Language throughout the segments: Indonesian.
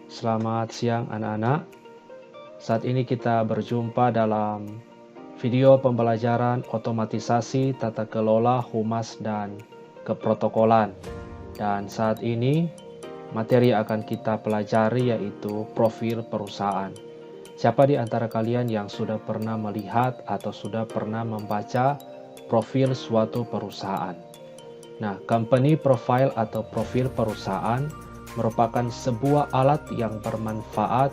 Selamat siang anak-anak. Saat ini kita berjumpa dalam video pembelajaran otomatisasi tata kelola humas dan keprotokolan. Dan saat ini materi yang akan kita pelajari yaitu profil perusahaan. Siapa di antara kalian yang sudah pernah melihat atau sudah pernah membaca profil suatu perusahaan? Nah, company profile atau profil perusahaan merupakan sebuah alat yang bermanfaat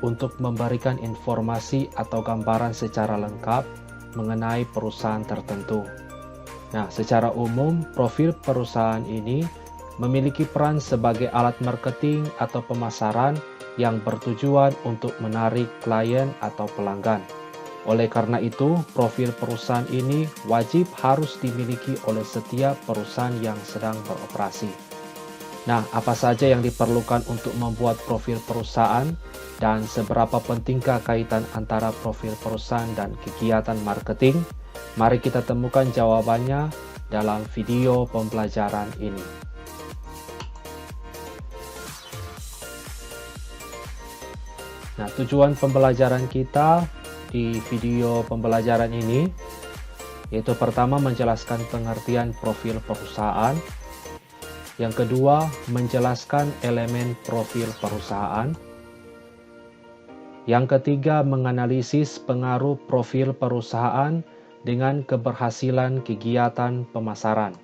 untuk memberikan informasi atau gambaran secara lengkap mengenai perusahaan tertentu. Nah, secara umum, profil perusahaan ini memiliki peran sebagai alat marketing atau pemasaran yang bertujuan untuk menarik klien atau pelanggan. Oleh karena itu, profil perusahaan ini wajib harus dimiliki oleh setiap perusahaan yang sedang beroperasi. Nah, apa saja yang diperlukan untuk membuat profil perusahaan dan seberapa pentingkah kaitan antara profil perusahaan dan kegiatan marketing? Mari kita temukan jawabannya dalam video pembelajaran ini. Nah, tujuan pembelajaran kita di video pembelajaran ini yaitu pertama menjelaskan pengertian profil perusahaan. Yang kedua, menjelaskan elemen profil perusahaan. Yang ketiga, menganalisis pengaruh profil perusahaan dengan keberhasilan kegiatan pemasaran.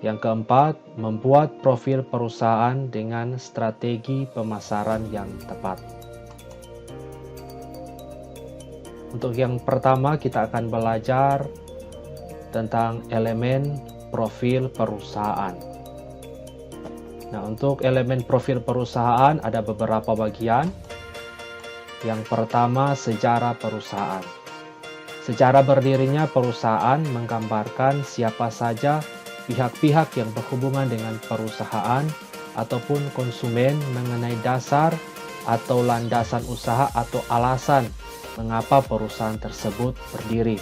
Yang keempat, membuat profil perusahaan dengan strategi pemasaran yang tepat. Untuk yang pertama, kita akan belajar tentang elemen profil perusahaan. Nah, untuk elemen profil perusahaan ada beberapa bagian. Yang pertama, sejarah perusahaan. Sejarah berdirinya perusahaan menggambarkan siapa saja pihak-pihak yang berhubungan dengan perusahaan ataupun konsumen mengenai dasar atau landasan usaha atau alasan mengapa perusahaan tersebut berdiri.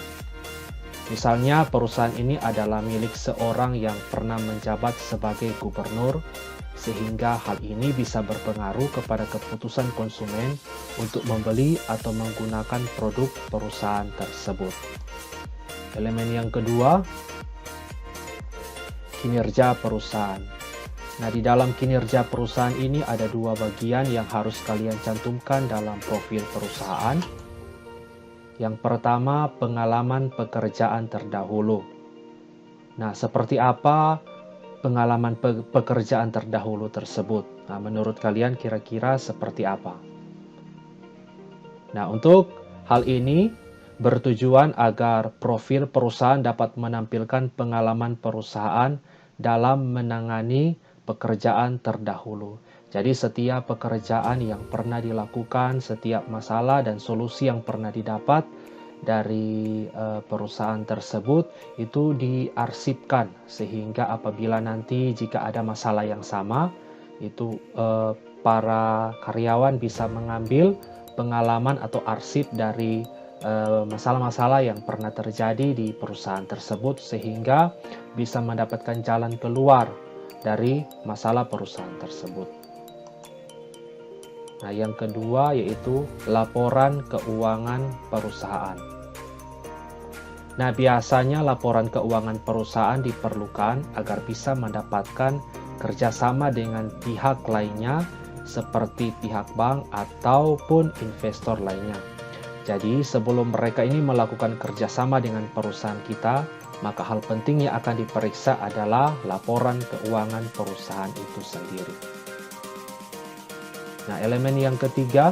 Misalnya, perusahaan ini adalah milik seorang yang pernah menjabat sebagai gubernur, sehingga hal ini bisa berpengaruh kepada keputusan konsumen untuk membeli atau menggunakan produk perusahaan tersebut. Elemen yang kedua, kinerja perusahaan. Nah, di dalam kinerja perusahaan ini ada dua bagian yang harus kalian cantumkan dalam profil perusahaan. Yang pertama, pengalaman pekerjaan terdahulu. Nah, seperti apa pengalaman pekerjaan terdahulu tersebut? Nah, menurut kalian kira-kira seperti apa? Nah, untuk hal ini bertujuan agar profil perusahaan dapat menampilkan pengalaman perusahaan dalam menangani pekerjaan terdahulu. Jadi setiap pekerjaan yang pernah dilakukan, setiap masalah dan solusi yang pernah didapat dari perusahaan tersebut itu diarsipkan, sehingga apabila nanti jika ada masalah yang sama, itu para karyawan bisa mengambil pengalaman atau arsip dari masalah-masalah yang pernah terjadi di perusahaan tersebut, sehingga bisa mendapatkan jalan keluar dari masalah perusahaan tersebut. Nah, yang kedua yaitu laporan keuangan perusahaan. Nah, biasanya laporan keuangan perusahaan diperlukan agar bisa mendapatkan kerjasama dengan pihak lainnya seperti pihak bank ataupun investor lainnya. Jadi, sebelum mereka ini melakukan kerjasama dengan perusahaan kita, maka hal penting yang akan diperiksa adalah laporan keuangan perusahaan itu sendiri. Nah, elemen yang ketiga,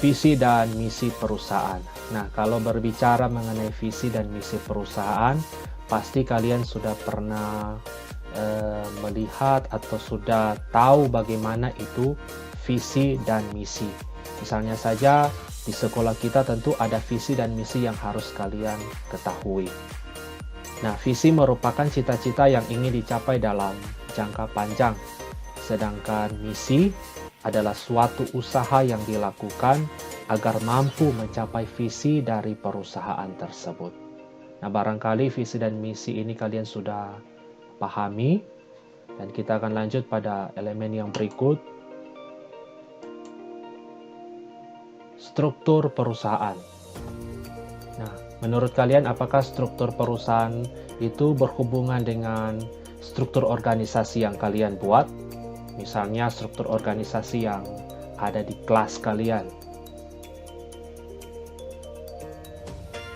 visi dan misi perusahaan. Nah, kalau berbicara mengenai visi dan misi perusahaan, pasti kalian sudah pernah melihat atau sudah tahu bagaimana itu visi dan misi. Misalnya saja di sekolah kita tentu ada visi dan misi yang harus kalian ketahui. Nah, visi merupakan cita-cita yang ingin dicapai dalam jangka panjang. Sedangkan misi adalah suatu usaha yang dilakukan agar mampu mencapai visi dari perusahaan tersebut. Nah, barangkali visi dan misi ini kalian sudah pahami. Dan kita akan lanjut pada elemen yang berikut, struktur perusahaan. Nah, menurut kalian apakah struktur perusahaan itu berhubungan dengan struktur organisasi yang kalian buat? Misalnya struktur organisasi yang ada di kelas kalian.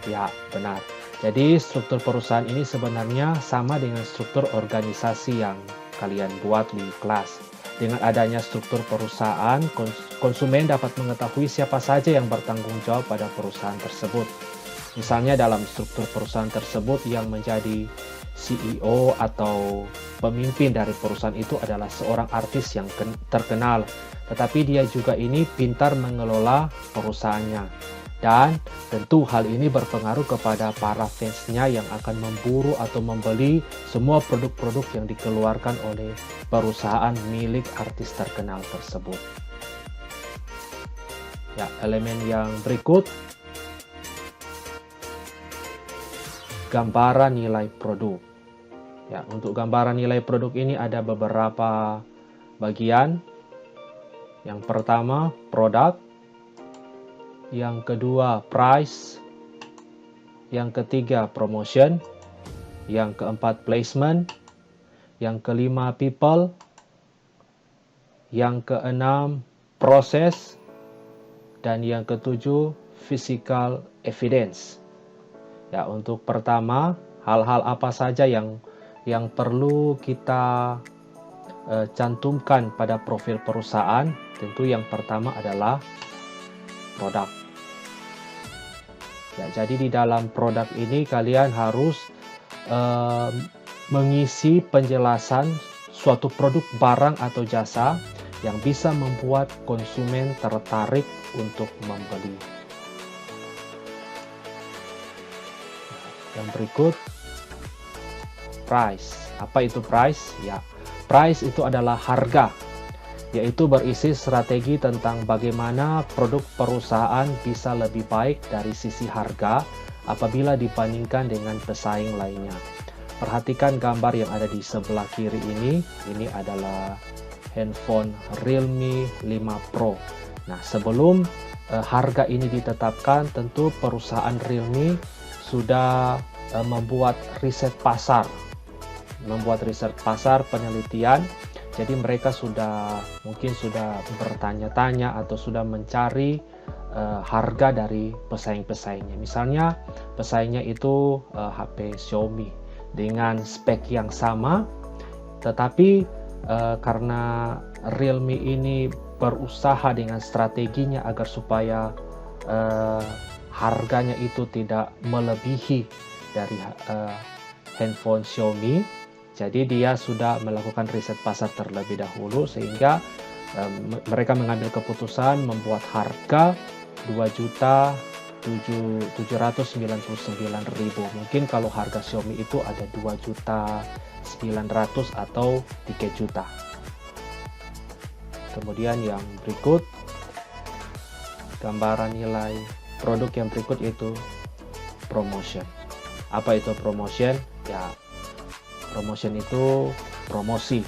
Ya, benar. Jadi struktur perusahaan ini sebenarnya sama dengan struktur organisasi yang kalian buat di kelas. Dengan adanya struktur perusahaan, konsumen dapat mengetahui siapa saja yang bertanggung jawab pada perusahaan tersebut. Misalnya dalam struktur perusahaan tersebut yang menjadi CEO atau pemimpin dari perusahaan itu adalah seorang artis yang terkenal. Tetapi dia juga ini pintar mengelola perusahaannya. Dan tentu hal ini berpengaruh kepada para fansnya yang akan memburu atau membeli semua produk-produk yang dikeluarkan oleh perusahaan milik artis terkenal tersebut. Ya, elemen yang berikut, gambaran nilai produk. Ya, untuk gambaran nilai produk ini ada beberapa bagian. Yang pertama, produk. Yang kedua, price. Yang ketiga, promotion. Yang keempat, placement. Yang kelima, people. Yang keenam, proses. Dan yang ketujuh, physical evidence. Ya, untuk pertama, hal-hal apa saja yang perlu kita cantumkan pada profil perusahaan? Tentu yang pertama adalah produk. Ya, jadi di dalam produk ini kalian harus mengisi penjelasan suatu produk, barang atau jasa yang bisa membuat konsumen tertarik untuk membeli. Yang berikut, price. Apa itu price? Ya, price itu adalah harga, yaitu berisi strategi tentang bagaimana produk perusahaan bisa lebih baik dari sisi harga apabila dibandingkan dengan pesaing lainnya. Perhatikan gambar yang ada di sebelah kiri ini adalah handphone Realme 5 Pro. Nah, sebelum harga ini ditetapkan, tentu perusahaan Realme sudah membuat riset pasar, penelitian. Jadi mereka mungkin sudah bertanya-tanya atau sudah mencari harga dari pesaing-pesaingnya. Misalnya pesaingnya itu HP Xiaomi dengan spek yang sama, tetapi karena Realme ini berusaha dengan strateginya agar supaya harganya itu tidak melebihi dari handphone Xiaomi. Jadi dia sudah melakukan riset pasar terlebih dahulu sehingga mereka mengambil keputusan membuat harga 2.799.000. Mungkin kalau harga Xiaomi itu ada 2.900.000 atau 3 juta. Kemudian yang berikut, gambaran nilai produk yang berikut yaitu promotion. Apa itu promotion? Ya, promotion itu promosi,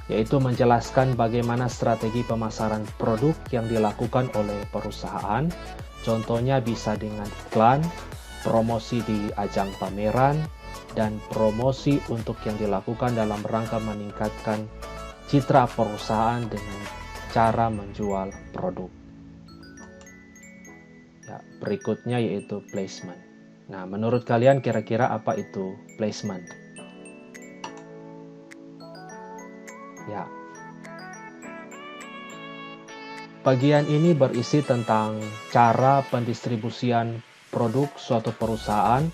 yaitu menjelaskan bagaimana strategi pemasaran produk yang dilakukan oleh perusahaan. Contohnya bisa dengan iklan, promosi di ajang pameran, dan promosi untuk yang dilakukan dalam rangka meningkatkan citra perusahaan dengan cara menjual produk. Ya, berikutnya yaitu placement. Nah, menurut kalian kira-kira apa itu placement? Ya, bagian ini berisi tentang cara pendistribusian produk suatu perusahaan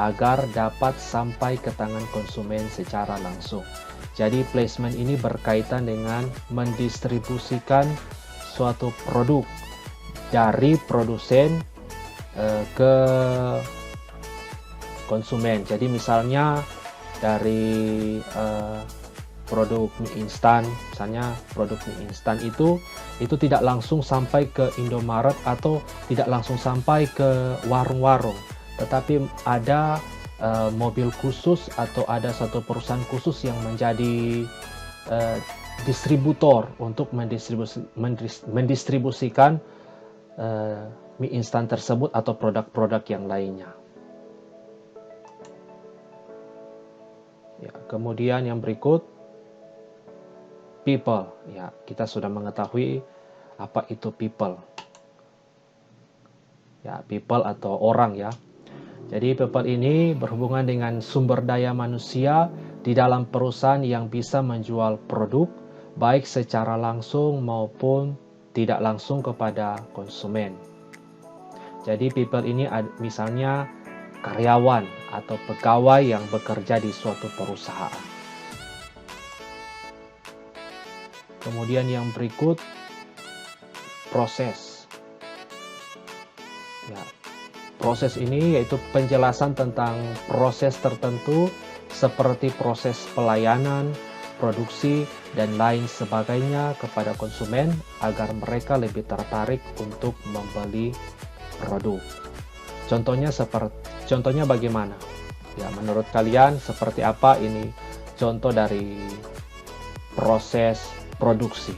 agar dapat sampai ke tangan konsumen secara langsung. Jadi placement ini berkaitan dengan mendistribusikan suatu produk dari produsen ke konsumen. Jadi misalnya dari produk mie instan, misalnya produk mie instan itu tidak langsung sampai ke Indomaret atau tidak langsung sampai ke warung-warung, tetapi ada mobil khusus atau ada satu perusahaan khusus yang menjadi distributor untuk mendistribusikan mie instan tersebut atau produk-produk yang lainnya. Ya, kemudian yang berikut, people. Ya, kita sudah mengetahui apa itu people. Ya, people atau orang ya. Jadi people ini berhubungan dengan sumber daya manusia di dalam perusahaan yang bisa menjual produk baik secara langsung maupun tidak langsung kepada konsumen. Jadi people ini misalnya karyawan atau pegawai yang bekerja di suatu perusahaan. Kemudian yang berikut, proses. Ya, proses ini yaitu penjelasan tentang proses tertentu seperti proses pelayanan, produksi, dan lain sebagainya kepada konsumen agar mereka lebih tertarik untuk membeli produk. Contohnya bagaimana? Ya, menurut kalian seperti apa ini contoh dari proses produksi?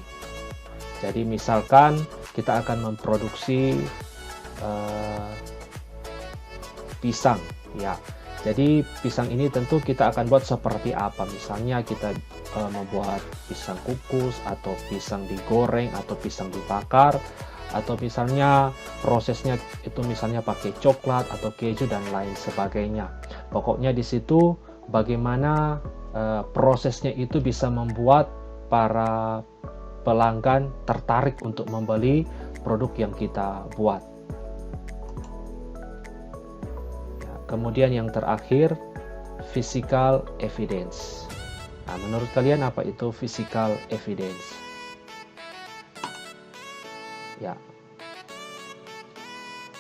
Jadi misalkan kita akan memproduksi pisang, ya. Jadi pisang ini tentu kita akan buat seperti apa? Misalnya kita membuat pisang kukus atau pisang digoreng atau pisang dibakar, atau misalnya prosesnya itu misalnya pakai coklat atau keju dan lain sebagainya. Pokoknya di situ bagaimana prosesnya itu bisa membuat para pelanggan tertarik untuk membeli produk yang kita buat. Ya, kemudian yang terakhir, physical evidence. Nah, menurut kalian apa itu physical evidence? Ya,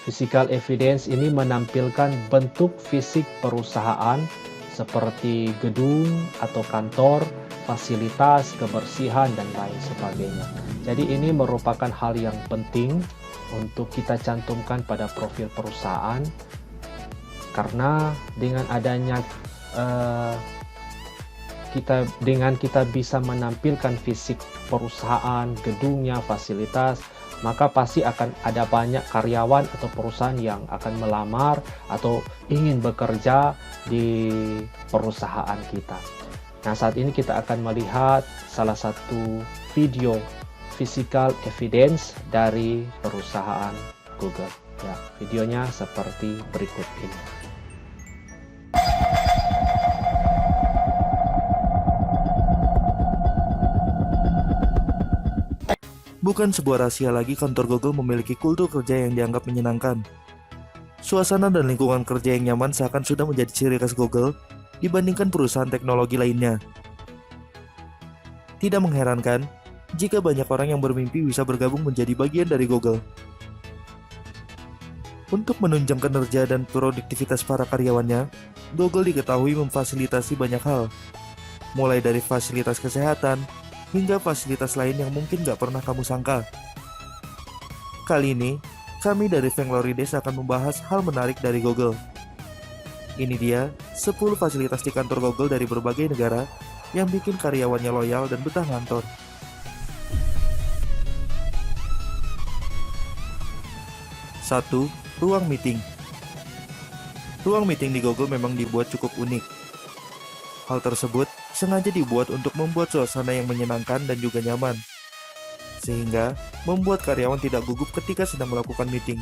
physical evidence ini menampilkan bentuk fisik perusahaan seperti gedung atau kantor, fasilitas, kebersihan, dan lain sebagainya. Jadi ini merupakan hal yang penting untuk kita cantumkan pada profil perusahaan, karena dengan adanya kita bisa menampilkan fisik perusahaan, gedungnya, fasilitas, maka pasti akan ada banyak karyawan atau perusahaan yang akan melamar atau ingin bekerja di perusahaan kita. Nah, saat ini kita akan melihat salah satu video physical evidence dari perusahaan Google. Ya, videonya seperti berikut ini. Bukan sebuah rahasia lagi kantor Google memiliki kultur kerja yang dianggap menyenangkan. Suasana dan lingkungan kerja yang nyaman seakan sudah menjadi ciri khas Google dibandingkan perusahaan teknologi lainnya. Tidak mengherankan jika banyak orang yang bermimpi bisa bergabung menjadi bagian dari Google. Untuk menunjang kinerja dan produktivitas para karyawannya, Google diketahui memfasilitasi banyak hal, mulai dari fasilitas kesehatan hingga fasilitas lain yang mungkin gak pernah kamu sangka. Kali ini, kami dari Vanglorides akan membahas hal menarik dari Google. Ini dia 10 fasilitas di kantor Google dari berbagai negara yang bikin karyawannya loyal dan betah ngantor. Satu, ruang meeting. Ruang meeting di Google memang dibuat cukup unik. Hal tersebut sengaja dibuat untuk membuat suasana yang menyenangkan dan juga nyaman, sehingga membuat karyawan tidak gugup ketika sedang melakukan meeting.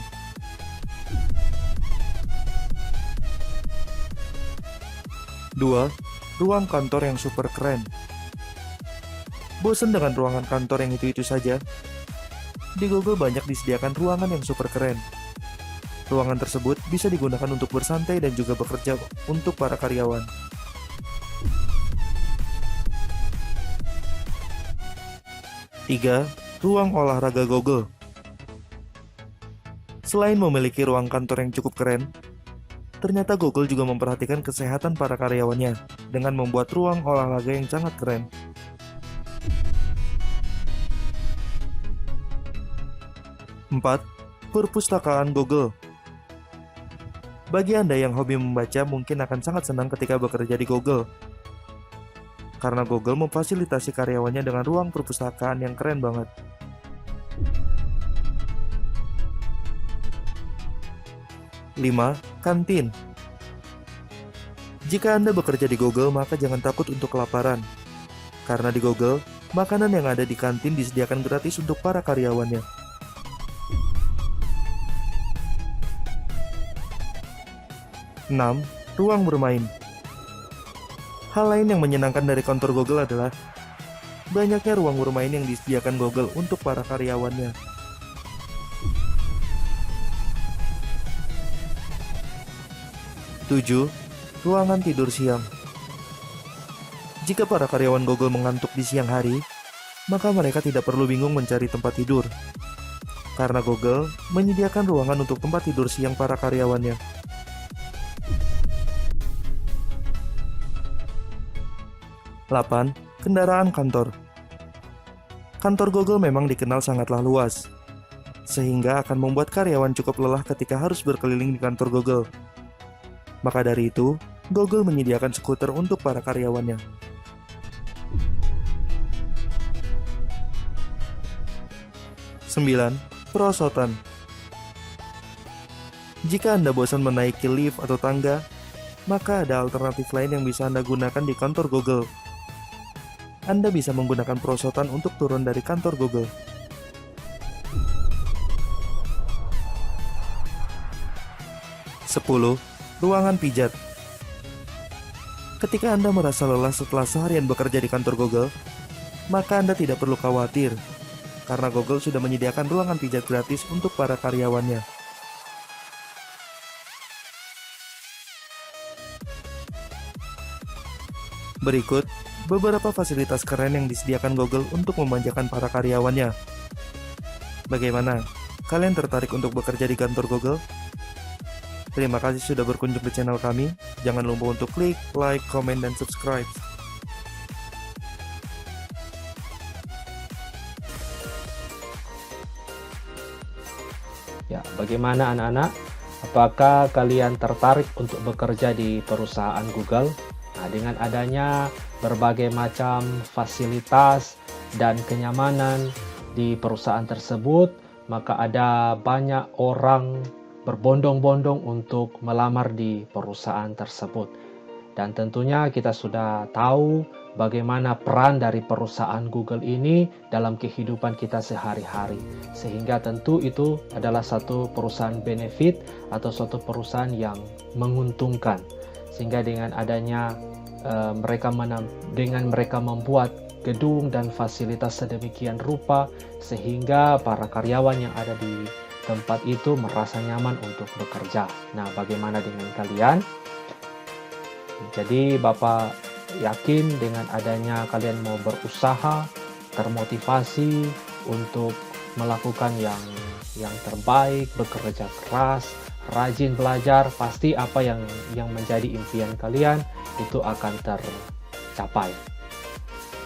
Dua, ruang kantor yang super keren. Bosan dengan ruangan kantor yang itu-itu saja? Di Google banyak disediakan ruangan yang super keren. Ruangan tersebut bisa digunakan untuk bersantai dan juga bekerja untuk para karyawan. 3. Ruang olahraga Google. Selain memiliki ruang kantor yang cukup keren, ternyata Google juga memperhatikan kesehatan para karyawannya dengan membuat ruang olahraga yang sangat keren. 4. Perpustakaan Google. Bagi Anda yang hobi membaca mungkin akan sangat senang ketika bekerja di Google. karena Google memfasilitasi karyawannya dengan ruang perpustakaan yang keren banget. 5. Kantin. Jika Anda bekerja di Google, maka jangan takut untuk kelaparan. Karena di Google, makanan yang ada di kantin disediakan gratis untuk para karyawannya. 6. Ruang bermain. Hal lain yang menyenangkan dari kantor Google adalah banyaknya ruang bermain yang disediakan Google untuk para karyawannya. 7. Ruangan tidur siang. Jika para karyawan Google mengantuk di siang hari, maka mereka tidak perlu bingung mencari tempat tidur. Karena Google menyediakan ruangan untuk tempat tidur siang para karyawannya. 8. Kendaraan kantor. Kantor Google memang dikenal sangatlah luas, sehingga akan membuat karyawan cukup lelah ketika harus berkeliling di kantor Google. Maka dari itu, Google menyediakan skuter untuk para karyawannya. 9. Perosotan. Jika Anda bosan menaiki lift atau tangga, maka ada alternatif lain yang bisa Anda gunakan di kantor Google. Anda bisa menggunakan perosotan untuk turun dari kantor Google. 10. Ruangan pijat. Ketika Anda merasa lelah setelah seharian bekerja di kantor Google, maka Anda tidak perlu khawatir, karena Google sudah menyediakan ruangan pijat gratis untuk para karyawannya. Berikut beberapa fasilitas keren yang disediakan Google untuk memanjakan para karyawannya. Bagaimana? Kalian tertarik untuk bekerja di kantor Google? Terima kasih sudah berkunjung ke channel kami. Jangan lupa untuk klik, like, komen, dan subscribe. Ya, bagaimana anak-anak? Apakah kalian tertarik untuk bekerja di perusahaan Google? Nah, dengan adanya berbagai macam fasilitas dan kenyamanan di perusahaan tersebut, maka ada banyak orang berbondong-bondong untuk melamar di perusahaan tersebut. Dan tentunya kita sudah tahu bagaimana peran dari perusahaan Google ini dalam kehidupan kita sehari-hari. Sehingga tentu itu adalah satu perusahaan benefit atau suatu perusahaan yang menguntungkan. Sehingga dengan adanya mereka membuat gedung dan fasilitas sedemikian rupa, sehingga para karyawan yang ada di tempat itu merasa nyaman untuk bekerja. Nah, bagaimana dengan kalian? Jadi, Bapak yakin dengan adanya kalian mau berusaha, termotivasi untuk melakukan yang terbaik, bekerja keras, rajin belajar, pasti apa yang menjadi impian kalian itu akan tercapai.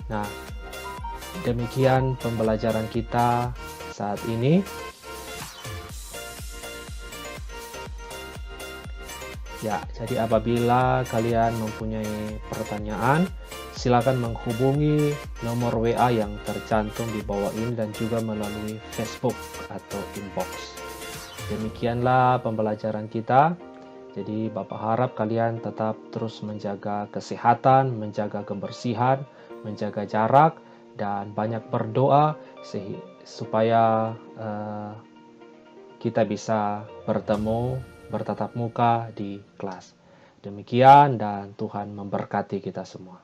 Nah, demikian pembelajaran kita saat ini. Ya, jadi apabila kalian mempunyai pertanyaan, silakan menghubungi nomor WA yang tercantum di bawah ini dan juga melalui Facebook atau inbox. Demikianlah pembelajaran kita. Jadi Bapak harap kalian tetap terus menjaga kesehatan, menjaga kebersihan, menjaga jarak, dan banyak berdoa supaya kita bisa bertemu bertatap muka di kelas. Demikian dan Tuhan memberkati kita semua.